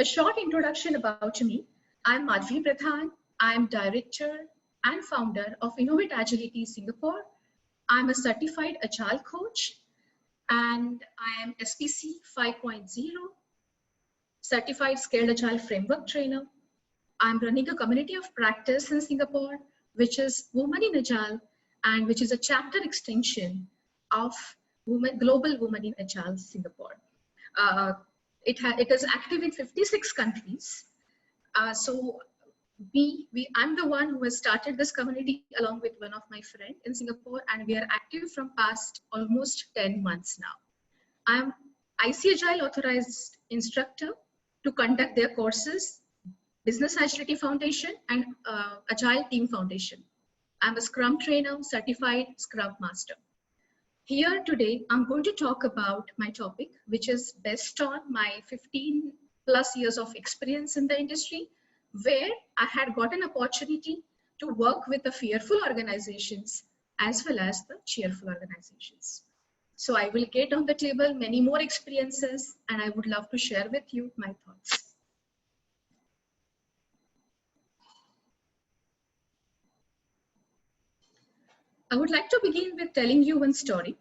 A short introduction about me. I'm Madhavi Pradhan. I'm Director and Founder of Innovate Agility Singapore. I'm a certified Agile coach and I am SPC 5.0, certified Scaled Agile Framework trainer. I'm running a community of practice in Singapore, which is Women in Agile, and which is a chapter extension of Global Women in Agile Singapore. It is active in 56 countries. I'm the one who has started this community along with one of my friends in Singapore, and we are active from past almost 10 months now. I'm ICAgile authorized instructor to conduct their courses, Business Agility Foundation and Agile Team Foundation. I'm a Scrum trainer, certified Scrum Master. Here today, I'm going to talk about my topic, which is based on my 15+ years of experience in the industry, where I had got an opportunity to work with the fearful organizations as well as the cheerful organizations. So I will get on the table many more experiences, and I would love to share with you my thoughts. I would like to begin with telling you one story.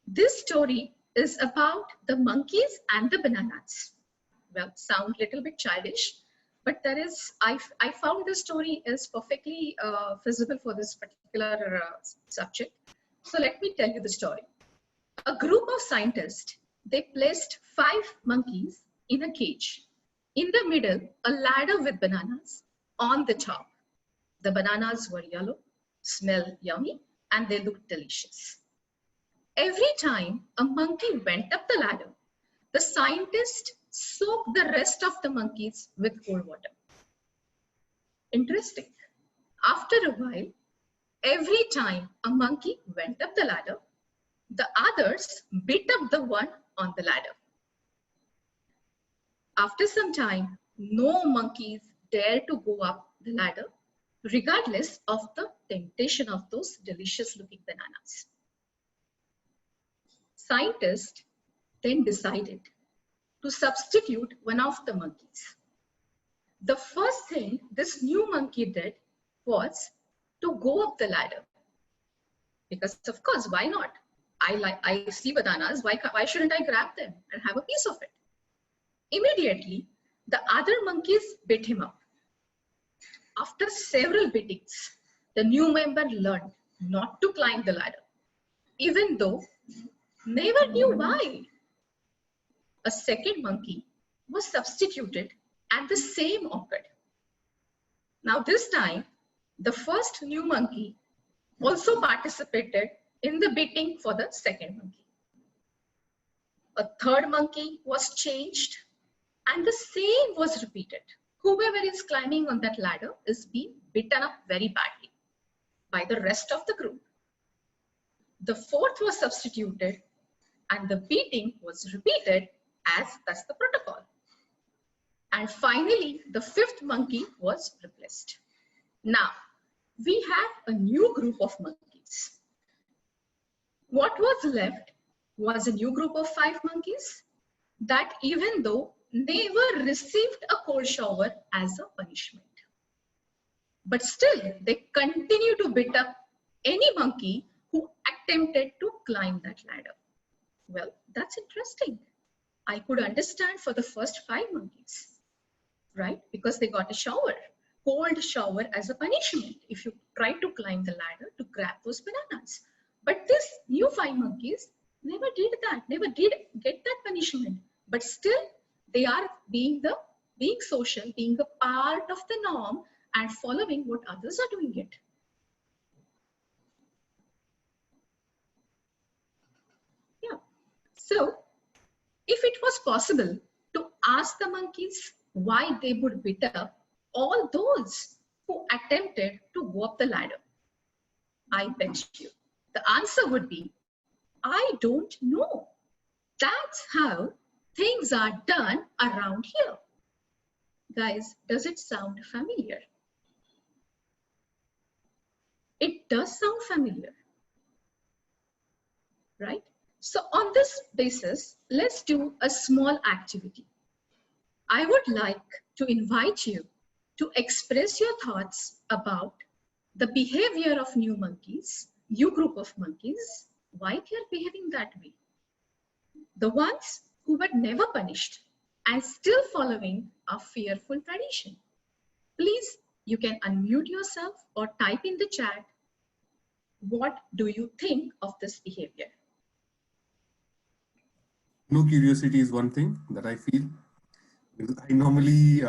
This story is about the monkeys and the bananas. Well, sound a little bit childish, but there is, I found this story is perfectly feasible for this particular subject. So let me tell you the story. A group of scientists, they placed 5 monkeys in a cage. In the middle, a ladder with bananas on the top. The bananas were yellow, smell yummy, and they looked delicious. Every time a monkey went up the ladder, the scientist soaked the rest of the monkeys with cold water. Interesting. After a while, every time a monkey went up the ladder, the others beat up the one on the ladder. After some time, no monkeys dared to go up the ladder, regardless of the temptation of those delicious looking bananas. Scientists then decided to substitute one of the monkeys. The first thing this new monkey did was to go up the ladder. Because of course, why not? I see bananas, why shouldn't I grab them and have a piece of it? Immediately, the other monkeys beat him up. After several beatings, the new member learned not to climb the ladder, even though never knew why. A second monkey was substituted and the same occurred. Now this time, the first new monkey also participated in the beating for the second monkey. A third monkey was changed and the same was repeated. Whoever is climbing on that ladder is being beaten up very badly by the rest of the group. The fourth was substituted and the beating was repeated as that's the protocol. And finally, the fifth monkey was replaced. Now, we have a new group of monkeys. What was left was a new group of 5 monkeys that, even though never received a cold shower as a punishment, but still they continue to beat up any monkey who attempted to climb that ladder. Well, that's interesting. I could understand for the first 5 monkeys, right? Because they got a shower, cold shower as a punishment if you try to climb the ladder to grab those bananas. But this new 5 monkeys never did that, never did get that punishment, but still they are being social, being a part of the norm and following what others are doing it. Yeah. So if it was possible to ask the monkeys why they would beat up all those who attempted to go up the ladder, I bet you the answer would be, I don't know. That's how things are done around here. Guys, does it sound familiar? It does sound familiar, right? So on this basis, let's do a small activity. I would like to invite you to express your thoughts about the behavior of new monkeys, new group of monkeys, why they are behaving that way. The ones who were never punished and still following a fearful tradition. Please, you can unmute yourself or type in the chat, what do you think of this behavior? No curiosity is one thing that I feel. I normally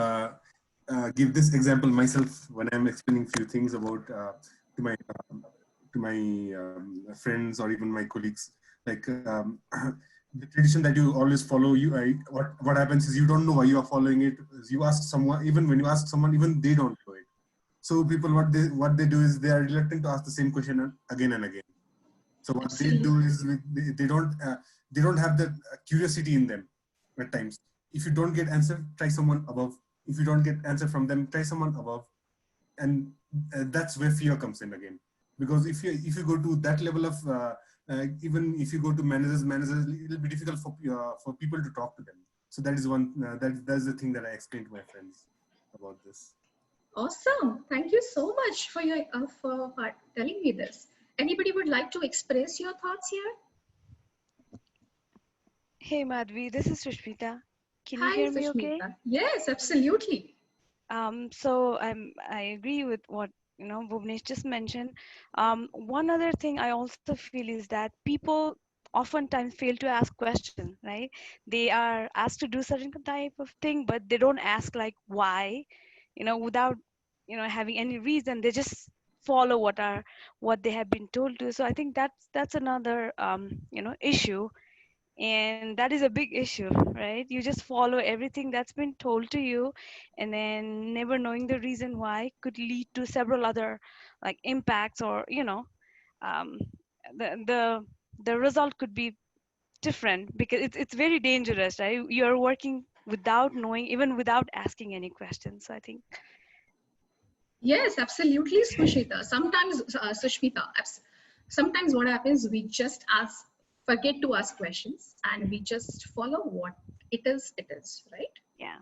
give this example myself when I'm explaining few things about to my friends or even my colleagues. Like the tradition that you always follow, what happens is you don't know why you are following it. You ask someone, even when you ask someone, even they don't know it. So people, what they do is they are reluctant to ask the same question again and again. So what Absolutely. they do is they don't have the curiosity in them at times. If you don't get answer, try someone above. If you don't get answer from them, try someone above, and that's where fear comes in again. Because if you go to that level of even if you go to managers, it will be difficult for people to talk to them. So that is one that's the thing that I explained to my friends about this. Awesome. Thank you so much for your for telling me this. Anybody would like to express your thoughts here? Hey Madhavi, this is Sushmita. Can you Hi, hear me okay? Sushmita. Yes, absolutely. So I agree with what Bhuvnesh just mentioned. One other thing I also feel is that people oftentimes fail to ask questions, right? They are asked to do certain type of thing, but they don't ask like why, without having any reason. They just follow what they have been told to. So I think that's another issue, and that is a big issue, right? You just follow everything that's been told to you, and then never knowing the reason why could lead to several other like impacts, or um, the result could be different, because it's very dangerous, right? You're working without knowing, even without asking any questions. So I think Yes, absolutely, Sushmita. Sometimes what happens, we just forget to ask questions and we just follow what it is, right? yeah.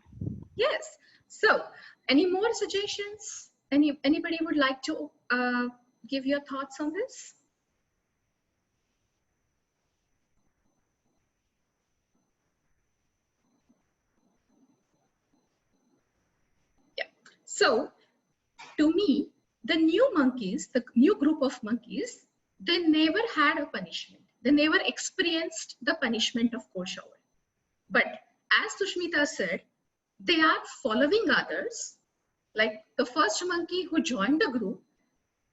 Yes. So, any more suggestions? Anybody would like to give your thoughts on this? Yeah. So, to me, the new group of monkeys, they never had a punishment. They never experienced the punishment of cold shower. But as Sushmita said, they are following others. Like the first monkey who joined the group,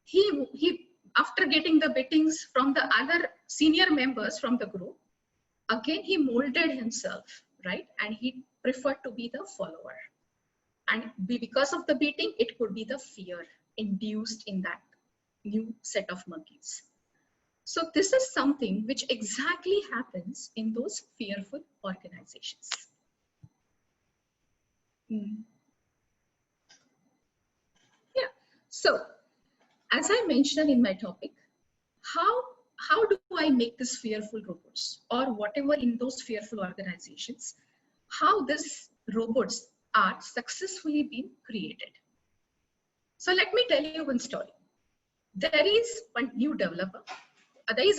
he after getting the beatings from the other senior members from the group, again he molded himself, right? And he preferred to be the follower. And because of the beating, it could be the fear induced in that new set of monkeys. So this is something which exactly happens in those fearful organizations. Yeah. So as I mentioned in my topic, how do I make this fearful robots or whatever in those fearful organizations, how these robots are successfully being created. So let me tell you one story. There is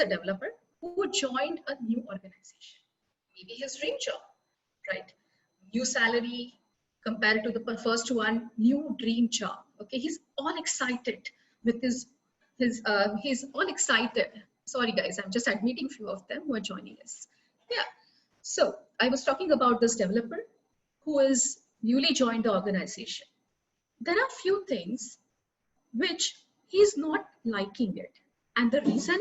a developer who joined a new organization. Maybe his dream job, right? New salary compared to the first one, new dream job. Okay, he's all excited with he's all excited. Sorry guys, I'm just admitting few of them who are joining us. Yeah. So I was talking about this developer who is newly joined the organization. There are few things which he's not liking it. And the reason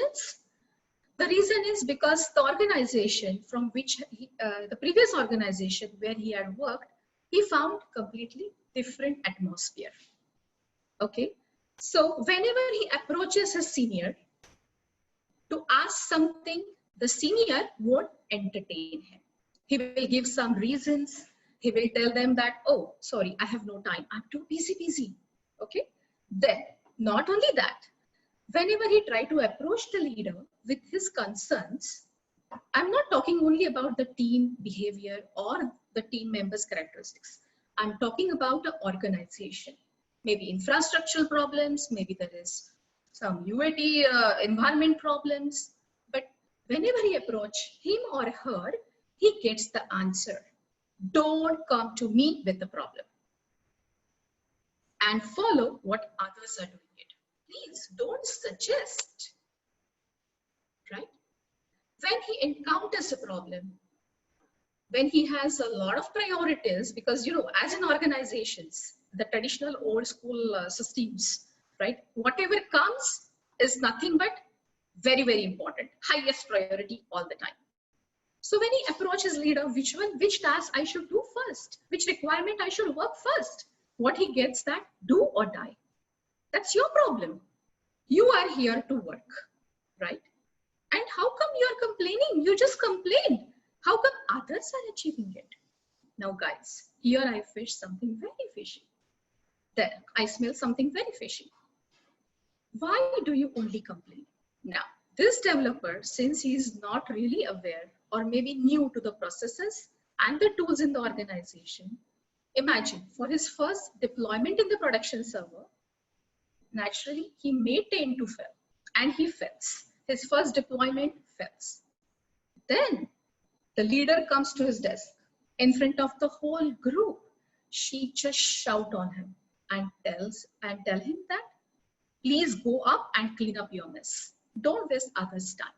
is because the organization from which the previous organization where he had worked, he found completely different atmosphere. Okay. So whenever he approaches his senior to ask something, the senior won't entertain him. He will give some reasons. He will tell them that, oh, sorry, I have no time. I'm too busy. Okay. Then, not only that, whenever he tried to approach the leader with his concerns, I'm not talking only about the team behavior or the team members' characteristics. I'm talking about an organization, maybe infrastructural problems, maybe there is some UAT environment problems, but whenever he approach him or her, he gets the answer. Don't come to me with the problem and follow what others are doing it. Please don't suggest, right? When he encounters a problem, when he has a lot of priorities, because as in organizations, the traditional old school systems, right? Whatever comes is nothing but very, very important, highest priority all the time. So when he approaches leader, which task I should do first, which requirement I should work first, what he gets that do or die. That's your problem. You are here to work, right? And how come you are complaining? You just complain. How come others are achieving it? Now guys, here I fish something very fishy. There, I smell something very fishy. Why do you only complain? Now, this developer, since he is not really aware or maybe new to the processes and the tools in the organization, imagine for his first deployment in the production server, naturally he may tend to fail, and he fails. His first deployment fails. Then the leader comes to his desk in front of the whole group. She just shout on him and tell him that please go up and clean up your mess. Don't waste others' time.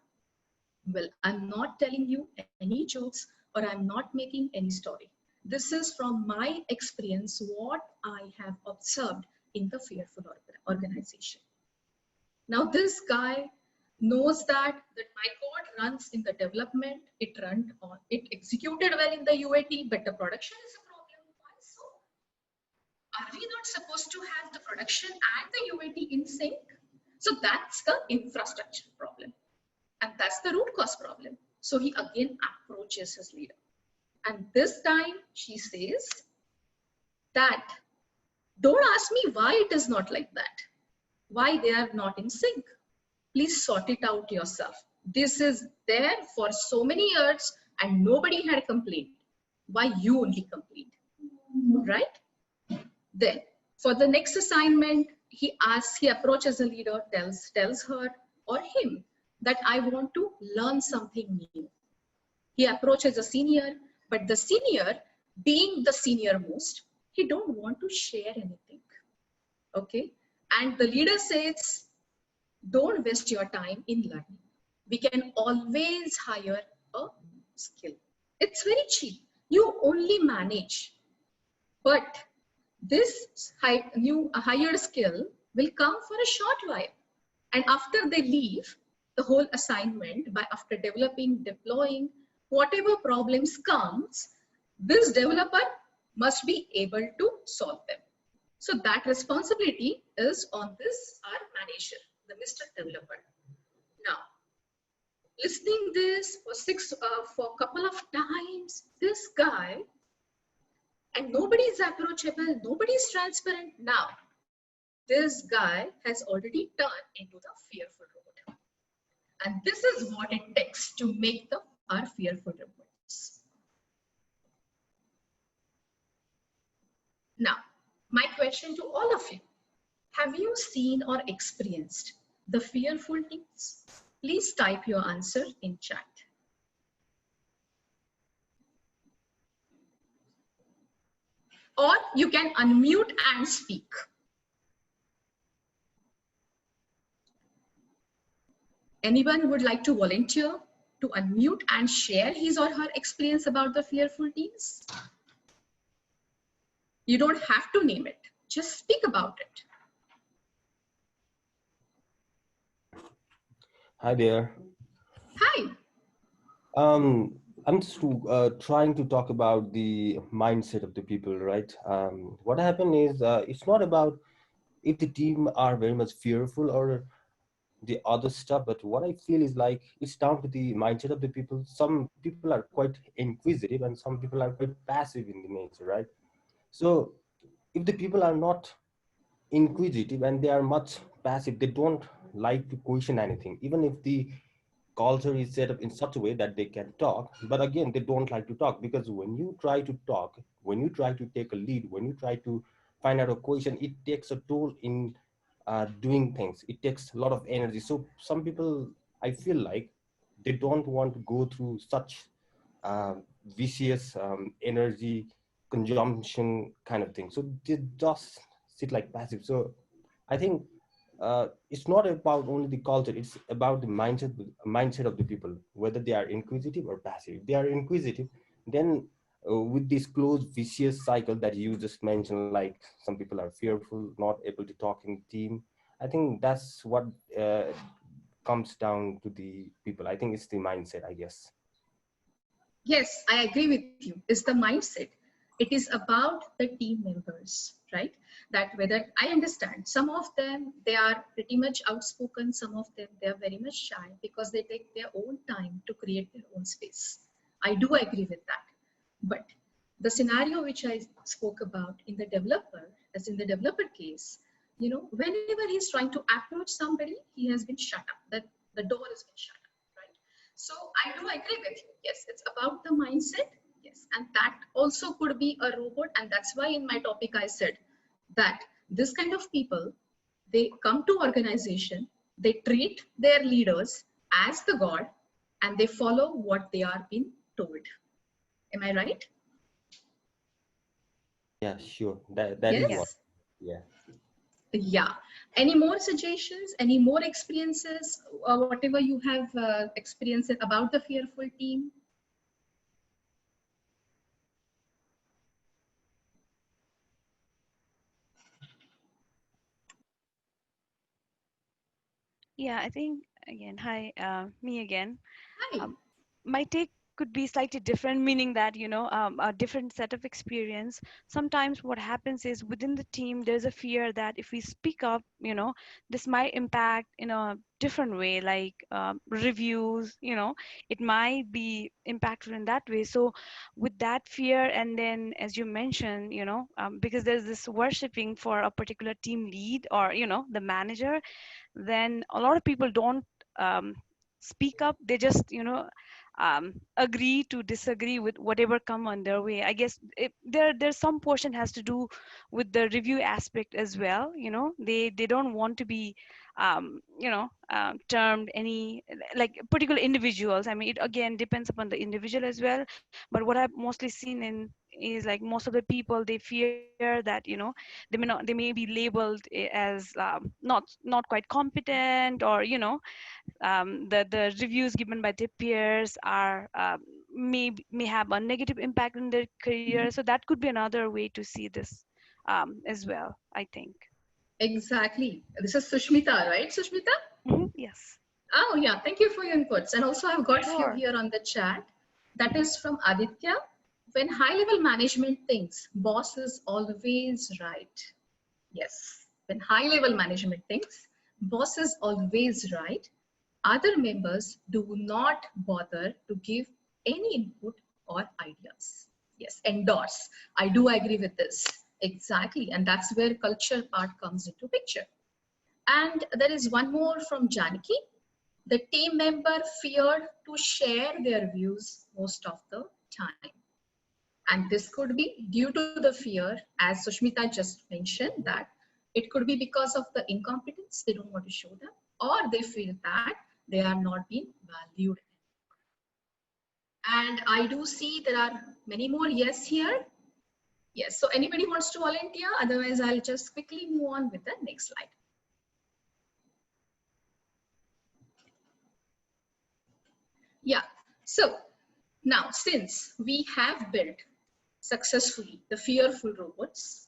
Well, I'm not telling you any jokes or I'm not making any story. This is from my experience, what I have observed in the fearful organization. Now this guy knows that my code runs in the development, it executed well in the UAT, but the production is a problem. Why so? Are we not supposed to have the production and the UAT in sync? So that's the infrastructure problem. And that's the root cause problem. So he again approaches his leader. And this time she says that, don't ask me why it is not like that. Why they are not in sync. Please sort it out yourself. This is there for so many years and nobody had complained. Why you only complained, right? Then for the next assignment, he approaches the leader, tells her or him that I want to learn something new. He approaches a senior, but the senior, being the senior most, he don't want to share anything. Okay, and the leader says, don't waste your time in learning. We can always hire a skill. It's very cheap. You only manage. But this hired skill will come for a short while. And after they leave, the whole assignment, after developing, deploying, whatever problems comes, this developer must be able to solve them. So that responsibility is on this, our manager, the Mr. Developer. Now, listening this for a couple of times, this guy, and nobody is approachable, nobody is transparent. Now, this guy has already turned into the fearful robot. And this is what it takes to make our fearful robots. Now, my question to all of you, have you seen or experienced the fearful teams? Please type your answer in chat. Or you can unmute and speak. Anyone would like to volunteer to unmute and share his or her experience about the fearful teams? You don't have to name it, just speak about it. Hi there. Hi. I'm just trying to talk about the mindset of the people, right? What happened is it's not about if the team are very much fearful or the other stuff, but what I feel is like it's down to the mindset of the people. Some people are quite inquisitive and some people are quite passive in the nature, right? So if the people are not inquisitive and they are much passive, they don't like to question anything, even if the culture is set up in such a way that they can talk, but again, they don't like to talk, because when you try to talk, when you try to take a lead, when you try to find out a question, it takes a toll in doing things. It takes a lot of energy. So some people, I feel like, they don't want to go through such uh, vicious energy consumption kind of thing. So they just sit like passive. So I think it's not about only the culture, it's about the mindset of the people, whether they are inquisitive or passive. If they are inquisitive, then with this closed vicious cycle that you just mentioned, like some people are fearful, not able to talk in team, I think that's what uh, comes down to the people. I think it's the mindset, I guess. Yes, I agree with you. It's the mindset. It is about the team members, right? That whether I understand some of them, they are pretty much outspoken. Some of them, they are very much shy because they take their own time to create their own space. I do agree with that. But the scenario which I spoke about in the developer, as in the developer case, you know, whenever he's trying to approach somebody, he has been shut up. That the door has been shut up, right? So I do agree with you. Yes, it's about the mindset. Yes, and that also could be a robot. And that's why in my topic I said that this kind of people, they come to organization, they treat their leaders as the god, and they follow what they are being told. Am I right? Yeah, sure. That is what. Yes. Yeah. Yeah. Any more suggestions? Any more experiences? Whatever you have experienced about the fearful team? Yeah, I think again, hi, me again. Hi. Um, my take could be slightly different, meaning that, a different set of experience. Sometimes what happens is within the team, there's a fear that if we speak up, this might impact in a different way, like reviews, it might be impactful in that way. So with that fear, and then as you mentioned, because there's this worshipping for a particular team lead or, the manager, then a lot of people don't speak up. They just agree to disagree with whatever come on their way. I guess there's some portion has to do with the review aspect as well. They don't want to be termed any, like particular individuals. I mean, it again depends upon the individual as well, but what I've mostly seen in is like most of the people, they fear that they may be labeled as not quite competent, or the reviews given by their peers are may have a negative impact on their career. So that could be another way to see this as well, I think. Exactly. This is Sushmita, right? Sushmita? Yes. Oh, yeah. Thank you for your inputs. And also, I've got few Sure. here on the chat. That is from Aditya. When high-level management thinks boss is always right. Yes. When high-level management thinks boss is always right, other members do not bother to give any input or ideas. Yes, endorse. I do agree with this. Exactly. And that's where culture part comes into picture. And there is one more from Janaki. The team member feared to share their views most of the time. And this could be due to the fear, as Sushmita just mentioned, that it could be because of the incompetence, they don't want to show them, or they feel that they are not being valued. And I do see there are many more yes here. Yes, so anybody wants to volunteer? Otherwise, I'll just quickly move on with the next slide. Yeah, so now since we have built successfully the fearful robots,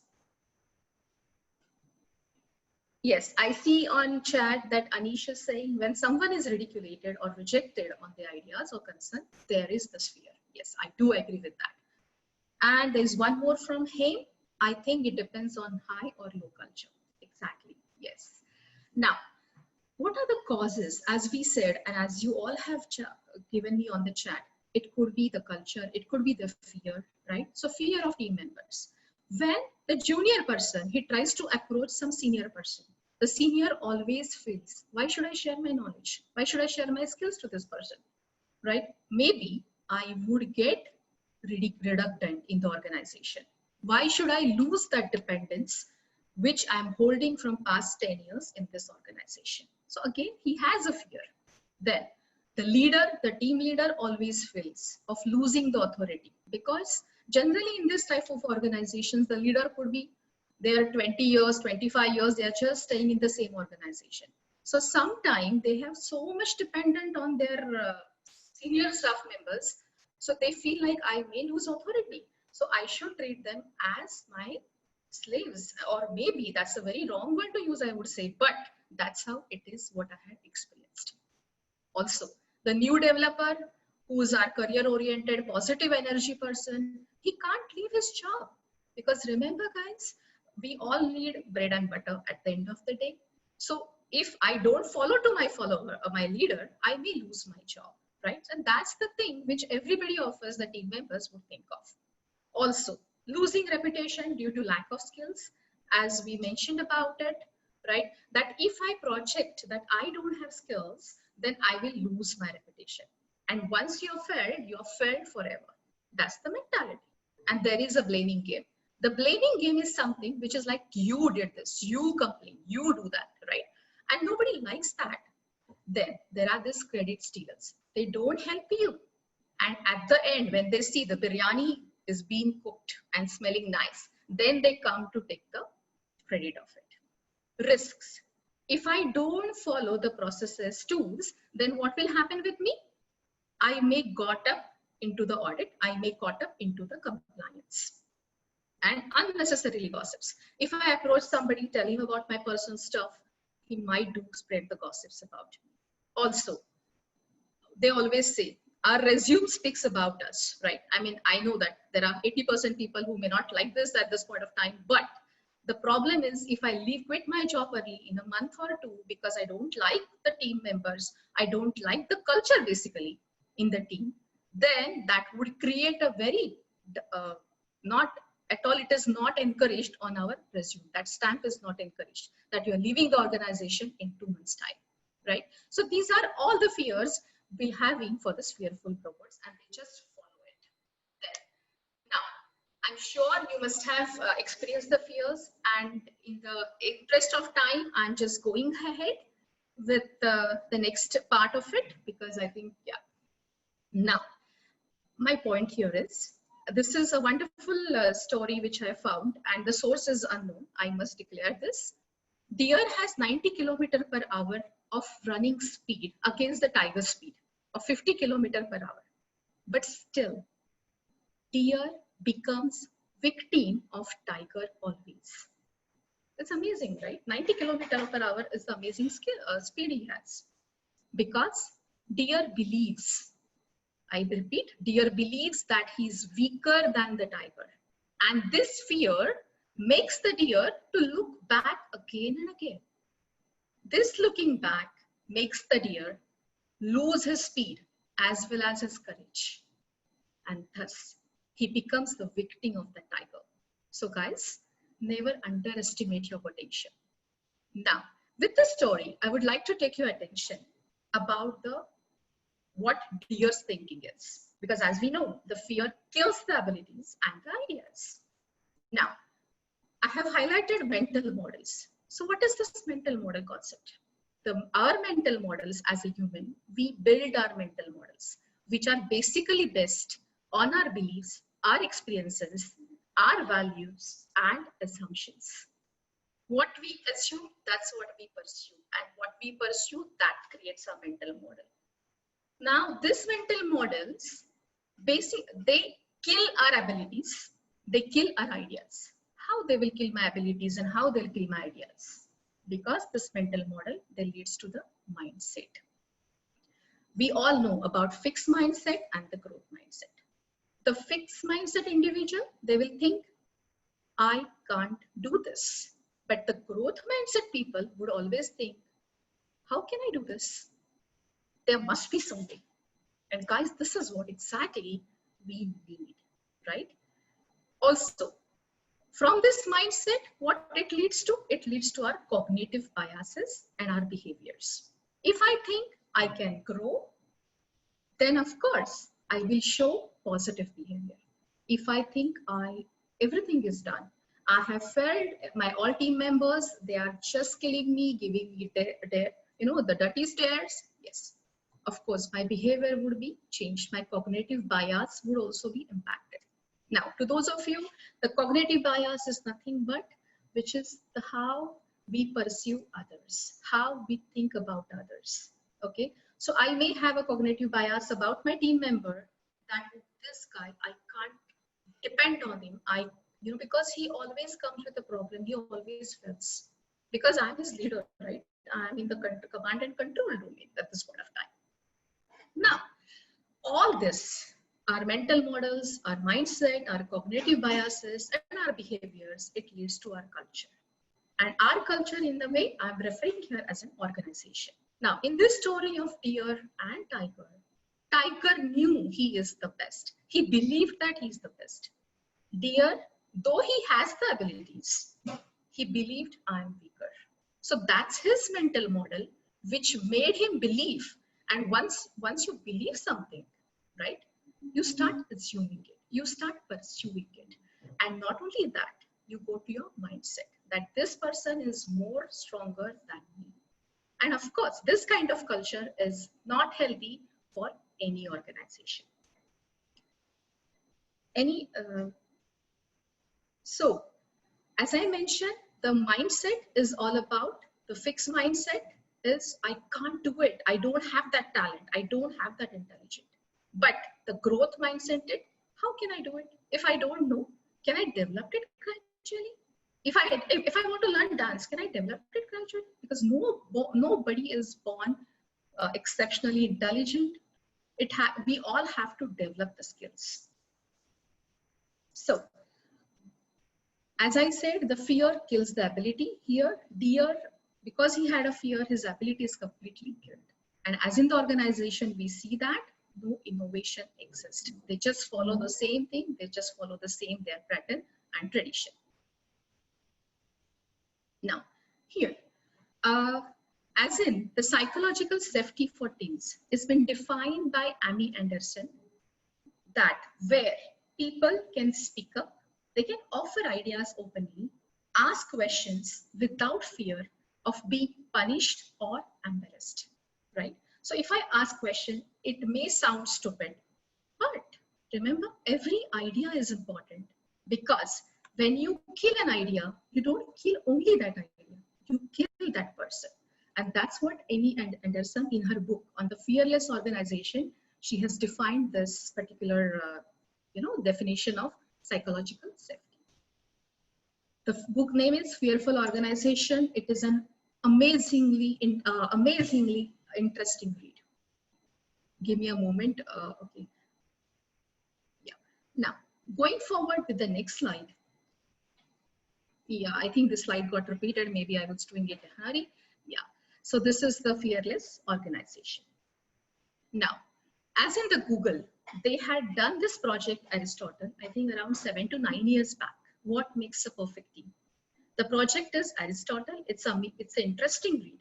yes, I see on chat that Anish is saying when someone is ridiculed or rejected on their ideas or concern, there is this fear. Yes, I do agree with that. And there's one more from him. I think it depends on high or low culture. Exactly. Yes. Now, what are the causes? As we said, and as you all have given me on the chat, it could be the culture, it could be the fear, right? So fear of team members. When the junior person, he tries to approach some senior person, the senior always feels, why should I share my knowledge? Why should I share my skills to this person? Right? Maybe I would get redundant in the organization. Why should I lose that dependence which I'm holding from past 10 years in this organization? So again, he has a fear. Then the leader, the team leader always feels of losing the authority, because generally in this type of organizations, the leader could be there 20 years, 25 years, they are just staying in the same organization. So sometimes they have so much dependent on their senior staff members. So they feel like I may lose authority. So I should treat them as my slaves, or maybe that's a very wrong word to use, I would say, but that's how it is what I had experienced. Also, the new developer who's our career oriented, positive energy person, he can't leave his job, because remember guys, we all need bread and butter at the end of the day. So if I don't follow to my follower or my leader, I may lose my job, right? And that's the thing which everybody of us, the team members, would think of. Also, losing reputation due to lack of skills, as we mentioned about it, right? That if I project that I don't have skills, then I will lose my reputation. And once you're failed forever. That's the mentality. And there is a blaming game. The blaming game is something which is like, you did this, you complain, you do that, right? And nobody likes that. Then there are these credit stealers. They don't help you. And at the end, when they see the biryani is being cooked and smelling nice, then they come to take the credit of it. Risks. If I don't follow the processes, tools, then what will happen with me? I may got up into the audit, I may caught up into the compliance. And unnecessarily gossips. If I approach somebody, tell him about my personal stuff, he might do spread the gossips about me. Also, they always say, our resume speaks about us, right? I mean, I know that there are 80% people who may not like this at this point of time, but the problem is if I quit my job early in a month or two because I don't like the team members, I don't like the culture basically in the team, then that would create a very, not at all, it is not encouraged on our resume. That stamp is not encouraged, that you're leaving the organization in 2 months' time, right? So these are all the fears we're having for this fearful proposals, and they just follow it. Then, now, I'm sure you must have experienced the fears, and in the interest of time, I'm just going ahead with the next part of it, because I think, yeah. Now, my point here is, this is a wonderful story which I found, and the source is unknown. I must declare this. Deer has 90 km/h of running speed against the tiger speed of 50 km/h. But still, deer becomes victim of tiger always. It's amazing, right? 90 km/h is the amazing speed he has. Because deer believes, I repeat, deer believes that he's weaker than the tiger. And this fear makes the deer to look back again and again. This looking back makes the deer lose his speed as well as his courage. And thus, he becomes the victim of the tiger. So guys, never underestimate your potential. Now, with this story, I would like to take your attention about what deer's thinking is. Because as we know, the fear kills the abilities and the ideas. Now, I have highlighted mental models. So what is this mental model concept? Our mental models as a human, we build our mental models, which are basically based on our beliefs, our experiences, our values, and assumptions. What we assume, that's what we pursue. And what we pursue, that creates our mental model. Now, these mental models, they kill our abilities, they kill our ideas. How they will kill my abilities and how they'll kill my ideas? Because this mental model, then leads to the mindset. We all know about fixed mindset and the growth mindset. The fixed mindset individual, they will think, I can't do this. But the growth mindset people would always think, how can I do this? There must be something. And guys, this is what exactly we need, right? Also, From this mindset, what it leads to? It leads to our cognitive biases and our behaviors. If I think I can grow, then of course I will show positive behavior. If I think everything is done, I have failed, my all team members, they are just killing me, giving me the dirty stares. Yes, of course, my behavior would be changed. My cognitive bias would also be impacted. Now, to those of you, the cognitive bias is nothing but which is how we perceive others, how we think about others. Okay, so I may have a cognitive bias about my team member that this guy, I can't depend on him. Because he always comes with a problem, he always fails. Because I'm his leader, right? I'm in the command and control domain at this point of time. Now, all this, our mental models, our mindset, our cognitive biases, and our behaviors, it leads to our culture. And our culture, in the way I'm referring here as an organization. Now, in this story of deer and tiger, tiger knew he is the best. He believed that he's the best. Deer, though he has the abilities, he believed I'm weaker. So that's his mental model, which made him believe. And once you believe something, right, you start assuming it, you start pursuing it. And not only that, you go to your mindset that this person is more stronger than me. And of course, this kind of culture is not healthy for any organization. So, as I mentioned, the mindset is all about, the fixed mindset is, I can't do it. I don't have that talent. I don't have that intelligence. But the growth mindset is, how can I do it? If I don't know, can I develop it gradually? If I want to learn dance, can I develop it gradually? Because nobody is born exceptionally intelligent. We all have to develop the skills. So, as I said, the fear kills the ability. Here, deer, because he had a fear, his ability is completely killed. And as in the organization, we see that no innovation exists. They just follow the same thing. They just follow the same, their pattern and tradition. Now, here, as in the psychological safety for teams has been defined by Amy Anderson, that where people can speak up, they can offer ideas openly, ask questions without fear of being punished or embarrassed, right? So if I ask question, it may sound stupid, but remember, every idea is important, because when you kill an idea, you don't kill only that idea, you kill that person. And that's what Amy Anderson, in her book on the fearless organization, she has defined this particular definition of psychological safety. The book name is Fearful Organization. It is an amazingly interesting read. Give me a moment. Okay. Yeah. Now, going forward with the next slide. Yeah, I think this slide got repeated. Maybe I was doing it in a hurry. Yeah. So this is the fearless organization. Now, as in the Google, they had done this project Aristotle, I think around 7 to 9 years back. What makes a perfect team? The project is Aristotle. It's an interesting read.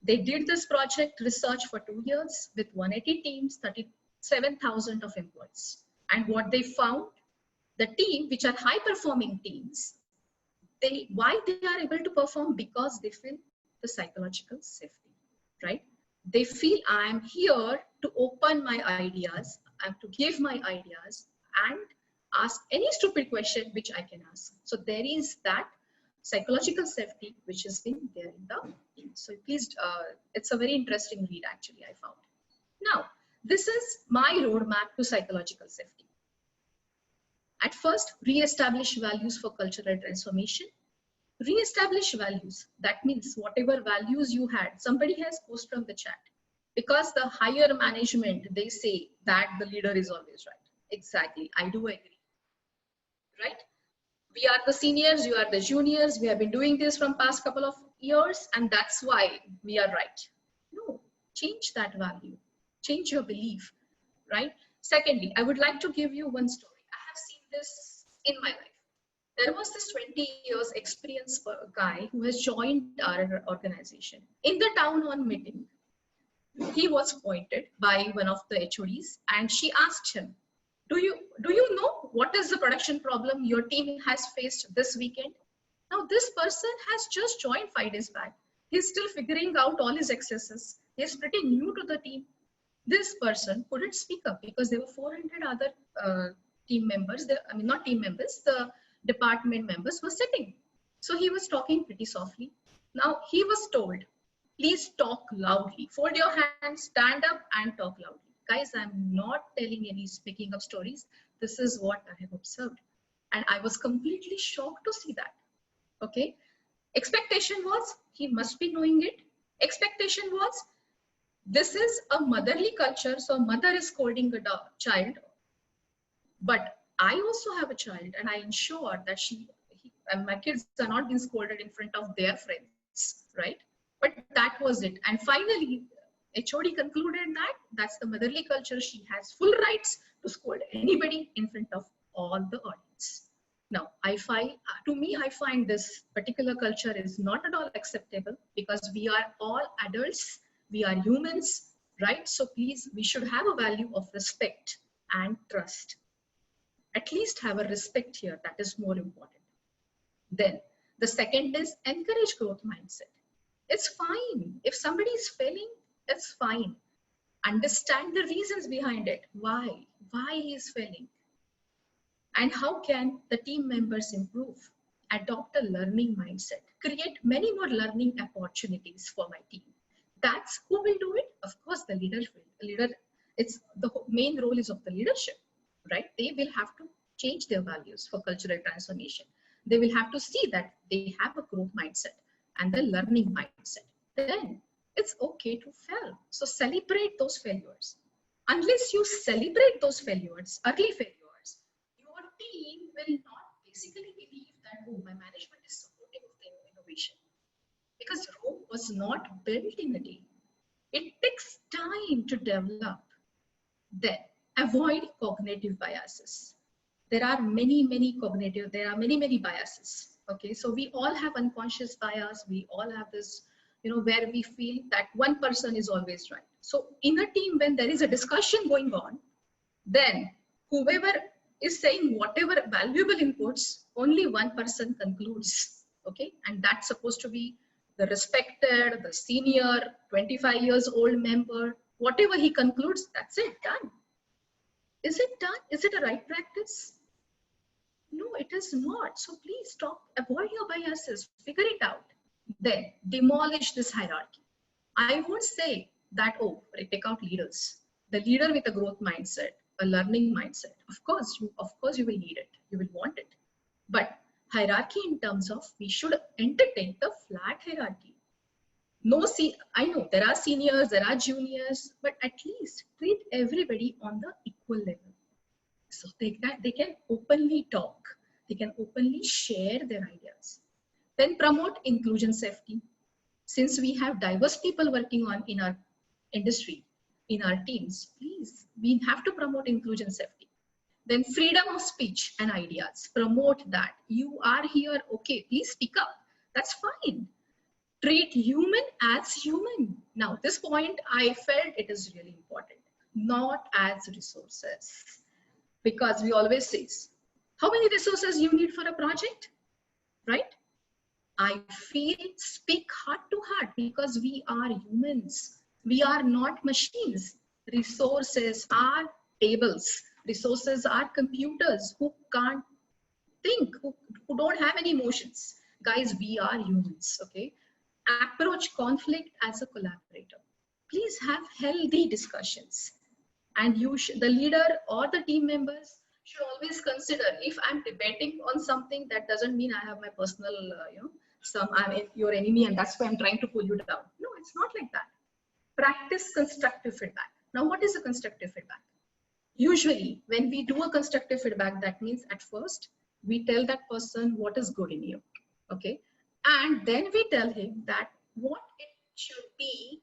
They did this project research for 2 years with 180 teams, 37,000 of employees. And what they found, the team, which are high performing teams, why they are able to perform? Because they feel the psychological safety, right? They feel I'm here to open my ideas, I'm to give my ideas and ask any stupid question which I can ask. So there is that psychological safety which has been there in the team. So please, it's a very interesting read actually, I found. Now, this is my roadmap to psychological safety. At first, re-establish values for cultural transformation. Re-establish values. That means whatever values you had, somebody has posted on the chat. Because the higher management, they say that the leader is always right. Exactly, I do agree, right? We are the seniors, you are the juniors. We have been doing this from past couple of years, and that's why we are right. No, change that value, change your belief, right? Secondly, I would like to give you one story. I have seen this in my life. There was this 20 years experienced guy who has joined our organization. In the town hall meeting, he was appointed by one of the HODs, and she asked him, do you know what is the production problem your team has faced this weekend? Now this person has just joined 5 days back. He's still figuring out all his excesses. He's pretty new to the team. This person couldn't speak up because there were 400 other team members. Not team members, the department members were sitting. So he was talking pretty softly. Now he was told, please talk loudly. Fold your hands, stand up and talk loudly. Guys, I'm not telling any speaking of stories. This is what I have observed. And I was completely shocked to see that. Okay. Expectation was, he must be knowing it. Expectation was, this is a motherly culture. So a mother is scolding a child. But I also have a child and I ensure that and my kids are not being scolded in front of their friends, right? But that was it. And finally, HOD concluded that that's the motherly culture. She has full rights to scold anybody in front of all the audience. Now, I find this particular culture is not at all acceptable because we are all adults, we are humans, right? So please, we should have a value of respect and trust. At least have a respect here, that is more important. Then the second is encourage growth mindset. It's fine. If somebody is failing, it's fine. Understand the reasons behind it. Why he is failing. And how can the team members improve? Adopt a learning mindset. Create many more learning opportunities for my team. That's who will do it? Of course, the leader will. It's the main role is of the leadership, right? They will have to change their values for cultural transformation. They will have to see that they have a growth mindset and the learning mindset. Then it's okay to fail. So celebrate those failures. Unless you celebrate those failures, early failures, your team will not basically believe that, oh, my management is supportive of the innovation. Because Rome was not built in a day. It takes time to develop. Then avoid cognitive biases. There are many biases. Okay, so we all have unconscious bias. We all have this, where we feel that one person is always right. So in a team, when there is a discussion going on, then whoever is saying whatever valuable inputs, only one person concludes. Okay, and that's supposed to be the respected, the senior, 25 years old member. Whatever he concludes, that's it, done. Is it done? Is it a right practice? No, it is not. So please avoid your biases, figure it out. Then demolish this hierarchy. I won't say that, oh, pick out leaders. The leader with a growth mindset, a learning mindset. Of course you will need it. You will want it. But hierarchy in terms of we should entertain the flat hierarchy. I know there are seniors, there are juniors, but at least treat everybody on the equal level. So they can openly talk. They can openly share their ideas. Then promote inclusion safety. Since we have diverse people working in our industry, in our teams, please, we have to promote inclusion safety. Then freedom of speech and ideas. Promote that. You are here, okay, please speak up. That's fine. Treat human as human. Now, this point, I felt it is really important. Not as resources. Because we always say, how many resources you need for a project, right? I feel speak heart to heart because we are humans. We are not machines. Resources are tables. Resources are computers who can't think, who don't have any emotions. Guys, we are humans, okay? Approach conflict as a collaborator. Please have healthy discussions. And the leader or the team members should always consider, if I'm debating on something, that doesn't mean I have my personal, I'm your enemy and that's why I'm trying to pull you down. No, it's not like that. Practice constructive feedback. Now, what is a constructive feedback? Usually, when we do a constructive feedback, that means at first, we tell that person what is good in you, okay? And then we tell him that what it should be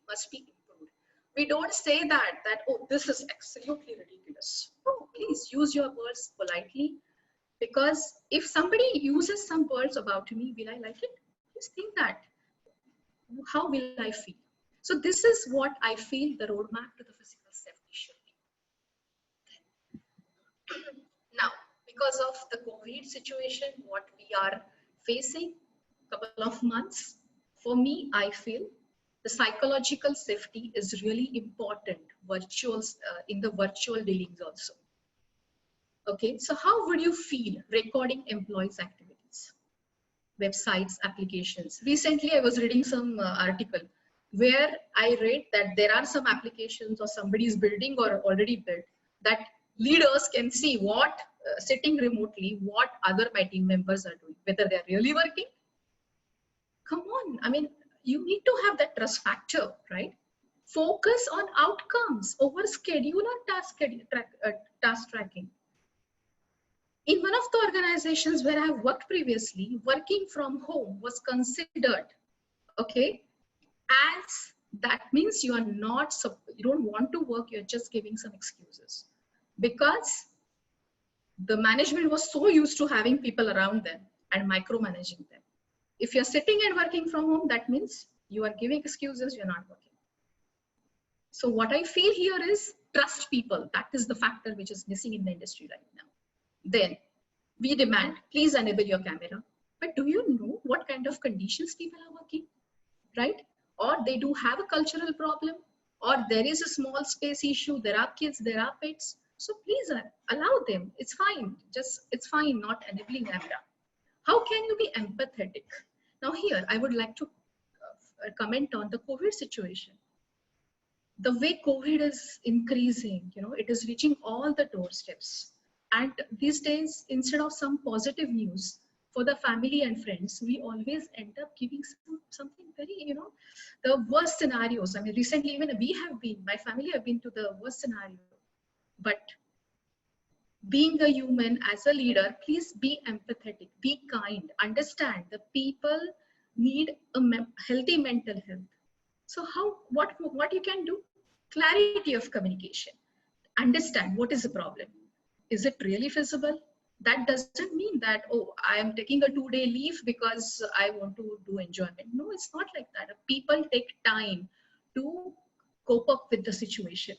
must be improved. We don't say that, oh, this is absolutely ridiculous. No, please use your words politely. Because if somebody uses some words about me, will I like it? Just think that. How will I feel? So this is what I feel the roadmap to the physical safety should be. Now, because of the COVID situation, what we are facing, couple of months, for me, I feel the psychological safety is really important in the virtual dealings also. Okay, so how would you feel recording employees' activities, websites, applications? Recently, I was reading some article where I read that there are some applications or somebody is building or already built that leaders can see what sitting remotely, what other my team members are doing, whether they're really working. Come on, I mean, you need to have that trust factor, right? Focus on outcomes over schedule or task tracking. In one of the organizations where I have worked previously, working from home was considered, okay, as that means you are not, you don't want to work, you're just giving some excuses. Because the management was so used to having people around them and micromanaging them. If you're sitting and working from home, that means you are giving excuses, you're not working. So what I feel here is trust people. That is the factor which is missing in the industry right now. Then we demand, please enable your camera. But do you know what kind of conditions people are working, right? Or they do have a cultural problem, or there is a small space issue, there are kids, there are pets. So please allow them, it's fine. It's fine not enabling camera. How can you be empathetic? Now here, I would like to comment on the COVID situation. The way COVID is increasing, it is reaching all the doorsteps. And these days, instead of some positive news for the family and friends, we always end up giving something very, the worst scenarios. I mean, recently, even my family have been to the worst scenario. But being a human, as a leader, please be empathetic, be kind, understand the people need a healthy mental health. So what you can do? Clarity of communication. Understand what is the problem. Is it really feasible? That doesn't mean that, oh, I am taking a 2-day leave because I want to do enjoyment. No, it's not like that. People take time to cope up with the situation.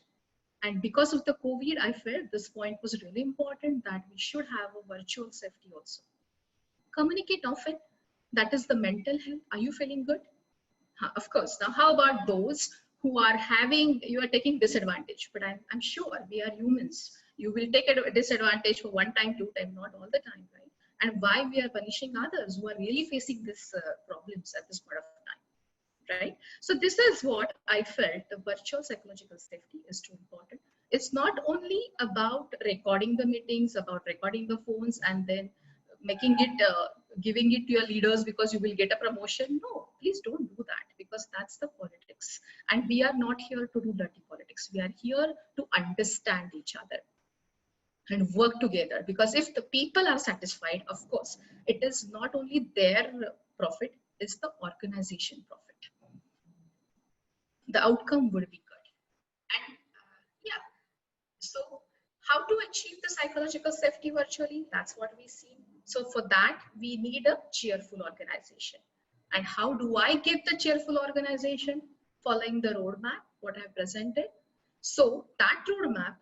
And because of the COVID, I felt this point was really important, that we should have a virtual safety also. Communicate often. That is the mental health. Are you feeling good? Of course. Now, how about those who are you are taking disadvantage? But I'm sure we are humans. You will take a disadvantage for one time, 2 times, not all the time, right? And why we are punishing others who are really facing these problems at this point of time, right? So this is what I felt the virtual psychological safety is too important. It's not only about recording the meetings, about recording the phones and then making it, giving it to your leaders because you will get a promotion. No, please don't do that, because that's the politics. And we are not here to do dirty politics. We are here to understand each other and work together. Because if the people are satisfied, of course, it is not only their profit, it's the organization profit. The outcome would be good. And yeah, so how to achieve the psychological safety virtually? That's what we see. So for that, we need a cheerful organization. And how do I get the cheerful organization? Following the roadmap, what I presented. So that roadmap,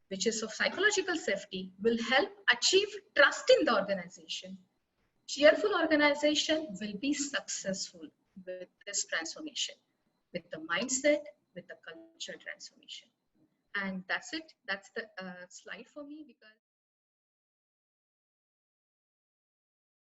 which is of psychological safety, will help achieve trust in the organization. Cheerful organization will be successful with this transformation, with the mindset, with the culture transformation. And that's it. That's the slide for me, because